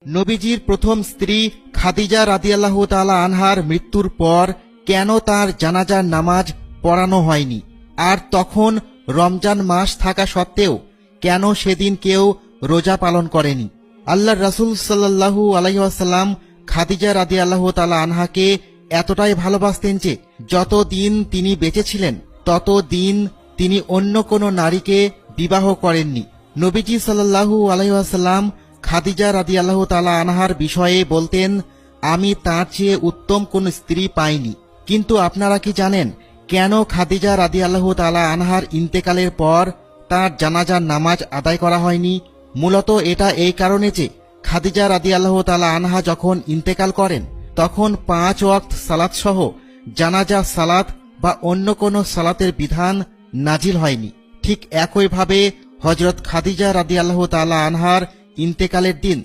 নবীজির প্রথম স্ত্রী খাদিজা রাদিয়াল্লাহু তাআলা আনহার মৃত্যুর পর কেন তার জানাজার নামাজ পড়ানো হয়নি, আর তখন রমজান মাস থাকা সত্ত্বেও কেন সেদিন কেউ রোজা পালন করেনি? আল্লাহর রাসূল সাল্লাল্লাহু আলাইহি ওয়াসাল্লাম খাদিজা রাদিয়াল্লাহু তাআলা আনহাকে এতটাই ভালোবাসতেন যে যতদিন তিনি বেঁচে ছিলেন ততদিন তিনি অন্য কোনো নারীকে বিবাহ করেননি। নবীজি সাল্লাল্লাহু আলাইহি ওয়াসাল্লাম খাদিজা রাদিয়াল্লাহু তাআলা আনহার বিষয়ে বলতেন, আমি তার চেয়ে উত্তম কোন স্ত্রী পাইনি। কিন্তু আপনারা কি জানেন কেন খাদিজা রাদিয়াল্লাহু তাআলা আনহার ইন্তেকালের পর তার জানাজার নামাজ আদায় করা হয়নি? মূলত এটা এই কারণে যে খাদিজা রাদিয়াল্লাহু তাআলা আনহা যখন ইন্তেকাল করেন তখন 5 ওয়াক্ত সালাত সহ জানাজা সালাত বা অন্য কোনো সালাতের বিধান নাজিল হয়নি। ঠিক একইভাবে হযরত খাদিজা রাদিয়াল্লাহু তাআলা আনহার ইন্তেকালের দিন